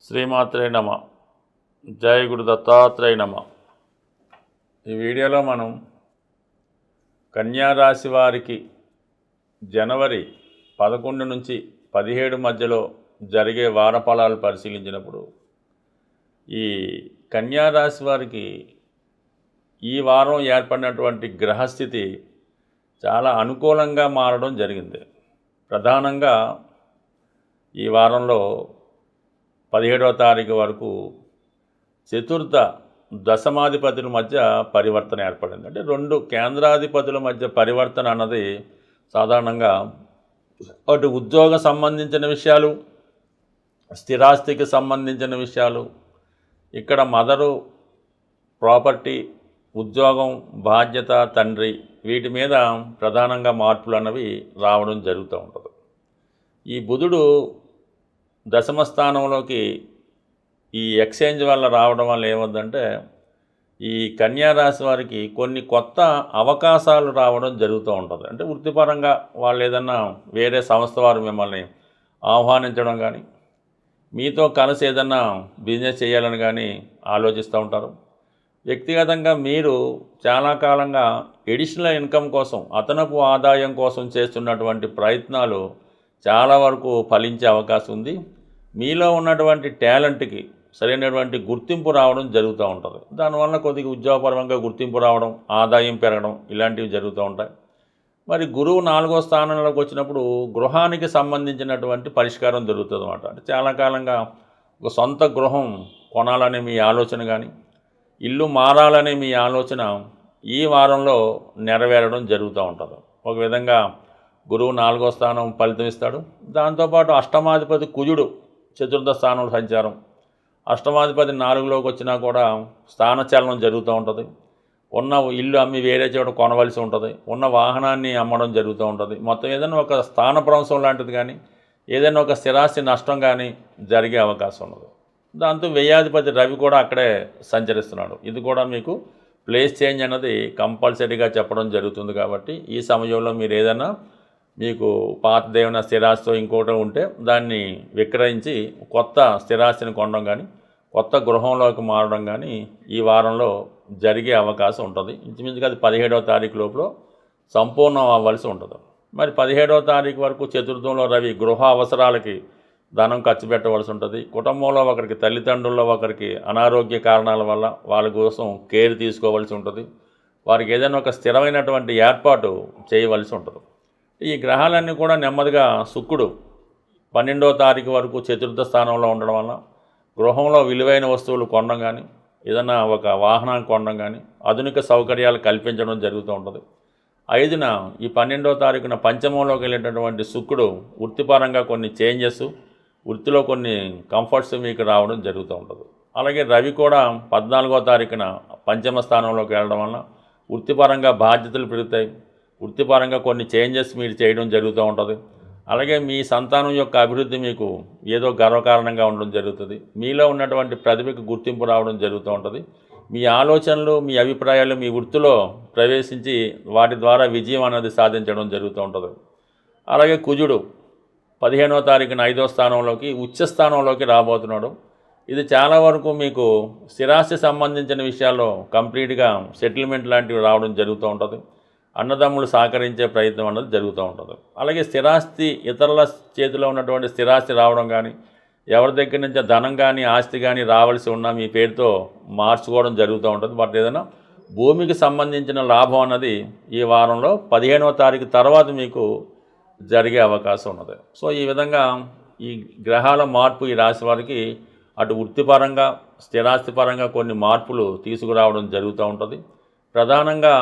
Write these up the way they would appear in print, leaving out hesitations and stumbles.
శ్రీమాత్రే నమ. జయ గురు దత్తాత్రేయ నమ. ఈ వీడియోలో మనం కన్యారాశి వారికి జనవరి 11 నుంచి 17 మధ్యలో జరిగే వార ఫలాలు పరిశీలించినప్పుడు ఈ కన్యారాశి వారికి ఈ వారం ఏర్పడినటువంటి గ్రహస్థితి చాలా అనుకూలంగా మారడం జరిగింది. ప్రధానంగా ఈ వారంలో 17వ తారీఖు వరకు చతుర్థ దశమాధిపతుల మధ్య పరివర్తన ఏర్పడింది. అంటే రెండు కేంద్రాధిపతుల మధ్య పరివర్తన అన్నది సాధారణంగా అటు ఉద్యోగ సంబంధించిన విషయాలు, స్థిరాస్తికి సంబంధించిన విషయాలు, ఇక్కడ మదరు, ప్రాపర్టీ, ఉద్యోగం, బాధ్యత, తండ్రి, వీటి మీద ప్రధానంగా మార్పులు అన్నవి రావడం జరుగుతూ ఉంటుంది. ఈ బుధుడు దశమ స్థానంలోకి ఈ ఎక్స్చేంజ్ వల్ల రావడం వల్ల ఏమవుతుందంటే ఈ కన్యారాశి వారికి కొన్ని కొత్త అవకాశాలు రావడం జరుగుతూ ఉంటుంది. అంటే వృత్తిపరంగా వాళ్ళు ఏదన్నా వేరే సంస్థ వారు మిమ్మల్ని ఆహ్వానించడం కానీ, మీతో కలిసి ఏదన్నా బిజినెస్ చేయాలని కానీ ఆలోచిస్తూ ఉంటారు. వ్యక్తిగతంగా మీరు చాలా కాలంగా ఎడిషనల్ ఇన్కమ్ కోసం, అదనపు ఆదాయం కోసం చేస్తున్నటువంటి ప్రయత్నాలు చాలా వరకు ఫలించే అవకాశం ఉంది. మీలో ఉన్నటువంటి టాలెంట్కి సరైనటువంటి గుర్తింపు రావడం జరుగుతూ ఉంటుంది. దానివల్ల కొద్దిగా ఉద్యోగపరంగా గుర్తింపు రావడం, ఆదాయం పెరగడం, ఇలాంటివి జరుగుతూ ఉంటాయి. మరి గురువు 4వ స్థానంలోకి వచ్చినప్పుడు గృహానికి సంబంధించినటువంటి పరిష్కారం జరుగుతుంది అన్నమాట. అంటే చాలా కాలంగా ఒక సొంత గృహం కొనాలనే మీ ఆలోచన కానీ, ఇల్లు మారాలనే మీ ఆలోచన ఈ వారంలో నెరవేరడం జరుగుతూ ఉంటుంది. ఒక విధంగా గురువు 4వ స్థానం ఫలితం ఇస్తాడు. దాంతోపాటు అష్టమాధిపతి కుజుడు చతుర్థ స్థానంలో సంచారం, అష్టమాధిపతి 4లోకి వచ్చినా కూడా స్థానచలనం జరుగుతూ ఉంటుంది. ఉన్న ఇల్లు అమ్మి వేరే చోట కొనవలసి ఉంటుంది, ఉన్న వాహనాన్ని అమ్మడం జరుగుతూ ఉంటుంది. మొత్తం ఏదైనా ఒక స్థానభ్రంశం లాంటిది కానీ, ఏదైనా ఒక స్థిరాస్తి నష్టం కానీ జరిగే అవకాశం ఉన్నది. దాంతో వ్యయాధిపతి రవి కూడా అక్కడే సంచరిస్తున్నాడు. ఇది కూడా మీకు ప్లేస్ చేంజ్ అన్నది కంపల్సరీగా చెప్పడం జరుగుతుంది. కాబట్టి ఈ సమయంలో మీరు ఏదైనా మీకు పాతదేమైనా స్థిరాస్తితో ఇంకోటి ఉంటే దాన్ని విక్రయించి కొత్త స్థిరాస్తిని కొనడం కానీ, కొత్త గృహంలోకి మారడం కానీ ఈ వారంలో జరిగే అవకాశం ఉంటుంది. ఇంచుమించుగా అది 17వ తారీఖు లోపల సంపూర్ణం అవ్వాల్సి ఉంటుంది. మరి 17వ తారీఖు వరకు చతుర్థంలో రవి గృహ అవసరాలకి ధనం ఖర్చు పెట్టవలసి ఉంటుంది. కుటుంబంలో ఒకరికి, తల్లిదండ్రుల్లో ఒకరికి అనారోగ్య కారణాల వల్ల వాళ్ళ కోసం కేర్ తీసుకోవాల్సి ఉంటుంది. వారికి ఏదైనా ఒక స్థిరమైనటువంటి ఏర్పాటు చేయవలసి ఉంటుంది. ఈ గ్రహాలన్నీ కూడా నెమ్మదిగా శుక్రుడు 12వ తారీఖు వరకు చతుర్థ స్థానంలో ఉండడం వల్ల గృహంలో విలువైన వస్తువులు కొనడం కానీ, ఏదైనా ఒక వాహనాన్ని కొనడం కానీ, ఆధునిక సౌకర్యాలు కల్పించడం జరుగుతూ ఉంటుంది. 5న ఈ 12వ తారీఖున పంచమంలోకి వెళ్ళేటటువంటి శుక్రుడు వృత్తిపరంగా కొన్ని చేంజెస్, వృత్తిలో కొన్ని కంఫర్ట్స్ మీకు రావడం జరుగుతూ ఉంటుంది. అలాగే రవి కూడా 14వ తారీఖున పంచమ స్థానంలోకి వెళ్ళడం వల్ల వృత్తిపరంగా బాధ్యతలు పెరుగుతాయి. వృత్తిపరంగా కొన్ని చేంజెస్ మీరు చేయడం జరుగుతూ ఉంటుంది. అలాగే మీ సంతానం యొక్క అభివృద్ధి మీకు ఏదో గర్వకారణంగా ఉండడం జరుగుతుంది. మీలో ఉన్నటువంటి ప్రతిభకు గుర్తింపు రావడం జరుగుతూ ఉంటుంది. మీ ఆలోచనలు, మీ అభిప్రాయాలు మీ వృత్తిలో ప్రవేశించి వాటి ద్వారా విజయం అనేది సాధించడం జరుగుతూ ఉంటుంది. అలాగే కుజుడు 15వ తారీఖున 5వ స్థానంలోకి ఉచ్చ స్థానంలోకి రాబోతున్నాడు. ఇది చాలా వరకు మీకు స్థిరాస్తి సంబంధించిన విషయాల్లో కంప్లీట్గా సెటిల్మెంట్ లాంటివి రావడం జరుగుతూ ఉంటుంది. అన్నదమ్ములు సహకరించే ప్రయత్నం అన్నది జరుగుతూ ఉంటుంది. అలాగే స్థిరాస్తి, ఇతరుల చేతిలో ఉన్నటువంటి స్థిరాస్తి రావడం కానీ, ఎవరి దగ్గర నుంచి ధనం కానీ ఆస్తి కానీ రావాల్సి ఉన్నా మీ పేరుతో మార్చుకోవడం జరుగుతూ ఉంటుంది. బట్ ఏదైనా భూమికి సంబంధించిన లాభం అన్నది ఈ వారంలో 15వ తారీఖు తర్వాత మీకు జరిగే అవకాశం ఉన్నది. సో ఈ విధంగా ఈ గ్రహాల మార్పు ఈ రాశి వారికి అటు వృత్తిపరంగా, స్థిరాస్తి పరంగా కొన్ని మార్పులు తీసుకురావడం జరుగుతూ ఉంటుంది. ప్రధానంగా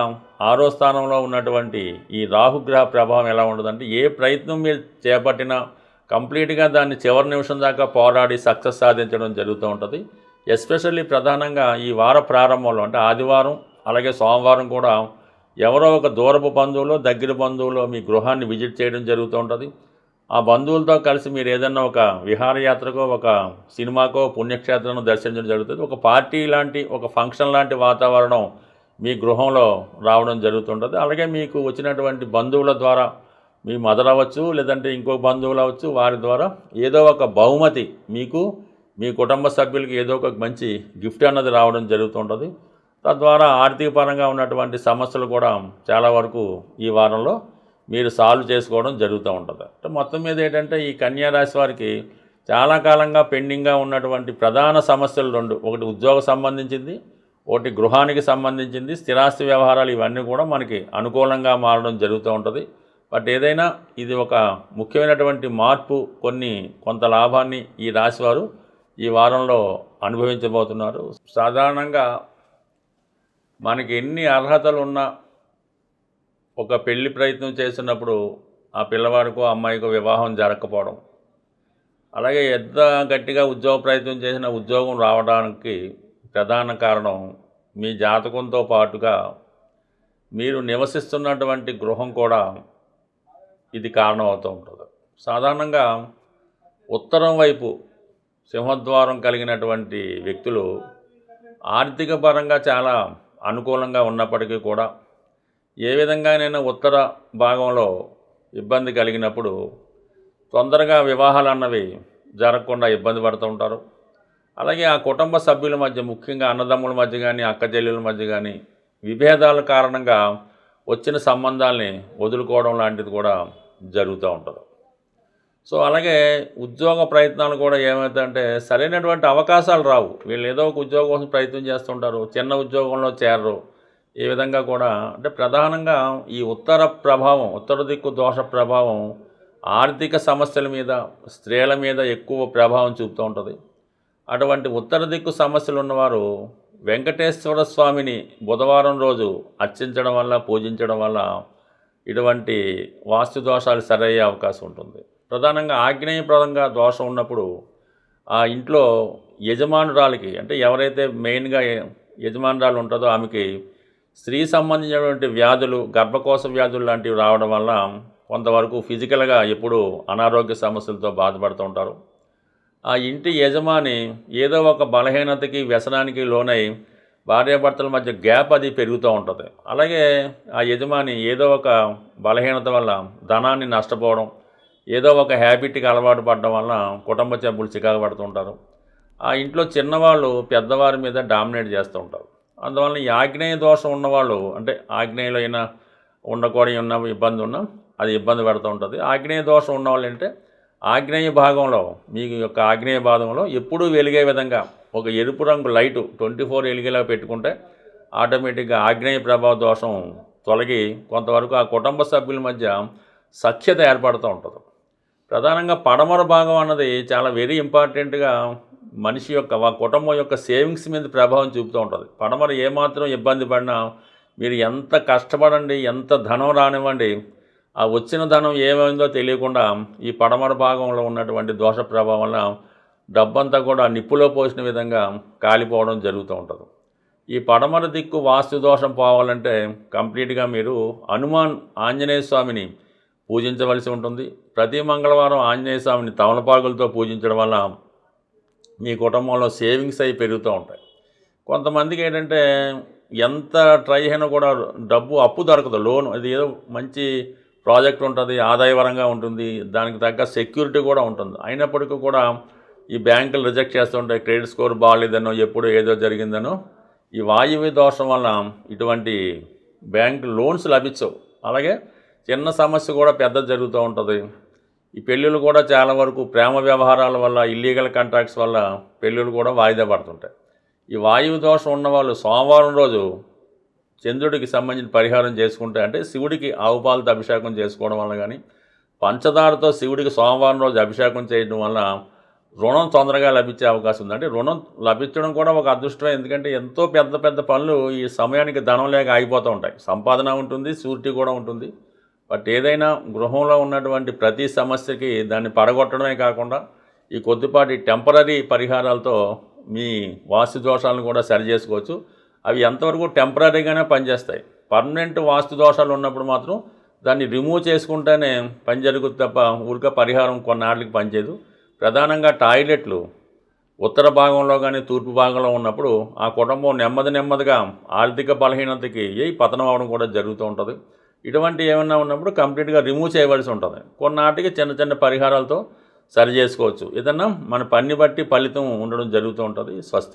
6వ స్థానంలో ఉన్నటువంటి ఈ రాహుగ్రహ ప్రభావం ఎలా ఉంటుందంటే, ఏ ప్రయత్నం మీరు చేపట్టినా కంప్లీట్గా దాన్ని చివరి నిమిషం దాకా పోరాడి సక్సెస్ సాధించడం జరుగుతూ ఉంటుంది. ఎస్పెషల్లీ ప్రధానంగా ఈ వార ప్రారంభంలో అంటే ఆదివారం అలాగే సోమవారం కూడా ఎవరో ఒక దూరపు బంధువులో, దగ్గర బంధువులో మీ గృహాన్ని విజిట్ చేయడం జరుగుతూ ఉంటుంది. ఆ బంధువులతో కలిసి మీరు ఏదైనా ఒక విహారయాత్రకో, ఒక సినిమాకో, పుణ్యక్షేత్రాన్ని దర్శించడం జరుగుతుంది. ఒక పార్టీ లాంటి, ఒక ఫంక్షన్ లాంటి వాతావరణం మీ గృహంలో రావడం జరుగుతుంటుంది. అలాగే మీకు వచ్చినటువంటి బంధువుల ద్వారా మీ మదర్ అవ్వచ్చు, లేదంటే ఇంకో బంధువులు అవ్వచ్చు, వారి ద్వారా ఏదో ఒక బహుమతి మీకు మీ కుటుంబ సభ్యులకి ఏదో ఒక మంచి గిఫ్ట్ అన్నది రావడం జరుగుతుంటుంది. తద్వారా ఆర్థిక పరంగా ఉన్నటువంటి సమస్యలు కూడా చాలా వరకు ఈ వారంలో మీరు సాల్వ్ చేసుకోవడం జరుగుతూ ఉంటుంది. అంటే మొత్తం మీద ఏంటంటే ఈ కన్యా రాశి వారికి చాలా కాలంగా పెండింగ్గా ఉన్నటువంటి ప్రధాన సమస్యలు రెండు, ఒకటి ఉద్యోగ సంబంధించింది, ఒకటి గృహానికి సంబంధించింది, స్థిరాస్తి వ్యవహారాలు, ఇవన్నీ కూడా మనకి అనుకూలంగా మారడం జరుగుతూ ఉంటుంది. బట్ ఏదైనా ఇది ఒక ముఖ్యమైనటువంటి మార్పు, కొంత లాభాన్ని ఈ రాశివారు ఈ వారంలో అనుభవించబోతున్నారు. సాధారణంగా మనకి ఎన్ని అర్హతలు ఉన్నా ఒక పెళ్లి ప్రయత్నం చేస్తున్నప్పుడు ఆ పిల్లవాడికో అమ్మాయికో వివాహం జరగకపోవడం, అలాగే ఎంత గట్టిగా ఉద్యోగ ప్రయత్నం చేసిన ఉద్యోగం రావడానికి ప్రధాన కారణం మీ జాతకంతో పాటుగా మీరు నివసిస్తున్నటువంటి గృహం కూడా ఇది కారణం అవుతూ ఉంటుంది. సాధారణంగా ఉత్తరం వైపు సింహద్వారం కలిగినటువంటి వ్యక్తులు ఆర్థిక పరంగా చాలా అనుకూలంగా ఉన్నప్పటికీ కూడా ఏ విధంగానైనా ఉత్తర భాగంలో ఇబ్బంది కలిగినప్పుడు తొందరగా వివాహాలు అన్నవి జరగకుండా ఇబ్బంది పడుతూ ఉంటారు. అలాగే ఆ కుటుంబ సభ్యుల మధ్య, ముఖ్యంగా అన్నదమ్ముల మధ్య కానీ అక్క చెల్లెల మధ్య కానీ విభేదాల కారణంగా వచ్చిన సంబంధాల్ని వదులుకోవడం లాంటిది కూడా జరుగుతూ ఉంటుంది. సో అలాగే ఉద్యోగ ప్రయత్నాలు కూడా ఏమవుతాయంటే సరైనటువంటి అవకాశాలు రావు. వీళ్ళు ఏదో ఒక ఉద్యోగం కోసం ప్రయత్నం చేస్తుంటారు, చిన్న ఉద్యోగంలో చేరరు. ఈ విధంగా కూడా అంటే ప్రధానంగా ఈ ఉత్తర దిక్కు దోష ప్రభావం ఆర్థిక సమస్యల మీద, స్త్రీల మీద ఎక్కువ ప్రభావం చూపుతూ ఉంటుంది. అటువంటి ఉత్తర దిక్కు సమస్యలు ఉన్నవారు వెంకటేశ్వర స్వామిని బుధవారం రోజు అర్చించడం వల్ల, పూజించడం వల్ల ఇటువంటి వాస్తు దోషాలు సరయ్యే అవకాశం ఉంటుంది. ప్రధానంగా ఆగ్నేయప్రదంగా దోషం ఉన్నప్పుడు ఆ ఇంట్లో యజమానురాలికి, అంటే ఎవరైతే మెయిన్గా యజమానురాలు ఉంటుందో ఆమెకి స్త్రీ సంబంధించినటువంటి వ్యాధులు, గర్భకోశ వ్యాధులు లాంటివి రావడం వల్ల కొంతవరకు ఫిజికల్గా ఎప్పుడూ అనారోగ్య సమస్యలతో బాధపడుతూ ఉంటారు. ఆ ఇంటి యజమాని ఏదో ఒక బలహీనతకి, వ్యసనానికి లోనై భార్యాభర్తల మధ్య గ్యాప్ అది పెరుగుతూ ఉంటుంది. అలాగే ఆ యజమాని ఏదో ఒక బలహీనత వల్ల ధనాన్ని నష్టపోవడం, ఏదో ఒక హ్యాబిట్కి అలవాటు పడడం వల్ల కుటుంబ సభ్యులు చికాకు పడుతుంటారు. ఆ ఇంట్లో చిన్నవాళ్ళు పెద్దవారి మీద డామినేట్ చేస్తూ ఉంటారు. అందువల్ల ఈ ఆగ్నేయ దోషం ఉన్నవాళ్ళు, అంటే ఆగ్నేయులు అయినా ఉండకూడని ఉన్న ఇబ్బంది ఉన్నా అది ఇబ్బంది పడుతూ ఉంటుంది. ఆగ్నేయ దోషం ఉన్నవాళ్ళు అంటే ఆగ్నేయ భాగంలో, మీ యొక్క ఆగ్నేయ భాగంలో ఎప్పుడూ వెలిగే విధంగా ఒక ఎరుపు రంగు లైటు 24 వెలిగేలా పెట్టుకుంటే ఆటోమేటిక్గా ఆగ్నేయ ప్రభావ దోషం తొలగి కొంతవరకు ఆ కుటుంబ సభ్యుల మధ్య సఖ్యత ఏర్పడుతూ ఉంటుంది. ప్రధానంగా పడమర భాగం అన్నది చాలా వెరీ ఇంపార్టెంట్గా మనిషి యొక్క, కుటుంబం యొక్క సేవింగ్స్ మీద ప్రభావం చూపుతూ ఉంటుంది. పడమర ఏమాత్రం ఇబ్బంది పడినా మీరు ఎంత కష్టపడండి, ఎంత ధనం రానివ్వండి, ఆ వచ్చిన ధనం ఏమైందో తెలియకుండా ఈ పడమర భాగంలో ఉన్నటువంటి దోష ప్రభావం వల్ల డబ్బంతా కూడా నిప్పులో పోసిన విధంగా కాలిపోవడం జరుగుతూ ఉంటుంది. ఈ పడమర దిక్కు వాస్తు దోషం పోవాలంటే కంప్లీట్గా మీరు హనుమాన్ ఆంజనేయ స్వామిని పూజించవలసి ఉంటుంది. ప్రతి మంగళవారం ఆంజనేయ స్వామిని తమలపాకులతో పూజించడం వల్ల మీ కుటుంబంలో సేవింగ్స్ అయి పెరుగుతూ ఉంటాయి. కొంతమందికి ఏంటంటే ఎంత ట్రై అయినా కూడా డబ్బు అప్పు దొరకదు, లోన్, అది ఏదో మంచి ప్రాజెక్ట్ ఉంటుంది, ఆదాయపరంగా ఉంటుంది, దానికి తగ్గ సెక్యూరిటీ కూడా ఉంటుంది, అయినప్పటికీ కూడా ఈ బ్యాంకులు రిజెక్ట్ చేస్తుంటాయి. క్రెడిట్ స్కోర్ బాగాలేదనో, ఎప్పుడు ఏదో జరిగిందనో, ఈ వాయువ్య దోషం వల్ల ఇటువంటి బ్యాంకు లోన్స్ లభించవు. అలాగే చిన్న సమస్య కూడా పెద్ద జరుగుతూ ఉంటుంది. ఈ పెళ్ళిళ్ళు కూడా చాలా వరకు ప్రేమ వ్యవహారాల వల్ల, ఇల్లీగల్ కాంట్రాక్ట్స్ వల్ల పెళ్ళిళ్ళు కూడా వాయిదా పడుతుంటాయి. ఈ వాయువు దోషం ఉన్నవాళ్ళు సోమవారం రోజు చంద్రుడికి సంబంధించిన పరిహారం చేసుకుంటే, అంటే శివుడికి ఆవు పాలతో అభిషేకం చేసుకోవడం వల్ల కానీ, పంచదారతో శివుడికి సోమవారం రోజు అభిషేకం చేయడం వల్ల రుణం తొందరగా లభించే అవకాశం ఉంది. అంటే రుణం లభించడం కూడా ఒక అదృష్టమే, ఎందుకంటే ఎంతో పెద్ద పెద్ద పనులు ఈ సమయానికి ధనం లేక ఆగిపోతూ ఉంటాయి. సంపాదన ఉంటుంది, షూరిటీ కూడా ఉంటుంది. బట్ ఏదైనా గృహంలో ఉన్నటువంటి ప్రతి సమస్యకి దాన్ని పడగొట్టడమే కాకుండా ఈ కొద్దిపాటి టెంపరీ పరిహారాలతో మీ వాస్తు దోషాలను కూడా సరి చేసుకోవచ్చు. అవి ఎంతవరకు టెంపరీగానే పనిచేస్తాయి. పర్మనెంట్ వాస్తు దోషాలు ఉన్నప్పుడు మాత్రం దాన్ని రిమూవ్ చేసుకుంటేనే పని జరుగుతుంది తప్ప ఊరిక పరిహారం కొన్నాళ్ళకి పనిచేయదు. ప్రధానంగా టాయిలెట్లు ఉత్తర భాగంలో కానీ తూర్పు భాగంలో ఉన్నప్పుడు ఆ కుటుంబం నెమ్మదిగా ఆర్థిక బలహీనతకి పతనం అవడం కూడా జరుగుతూ ఉంటుంది. ఇటువంటి ఏమన్నా ఉన్నప్పుడు కంప్లీట్గా రిమూవ్ చేయవలసి ఉంటుంది. కొన్నాటికి చిన్న చిన్న పరిహారాలతో సరి చేసుకోవచ్చు. ఏదన్నా మన పని బట్టి ఫలితం ఉండడం జరుగుతూ ఉంటుంది. స్వస్తి.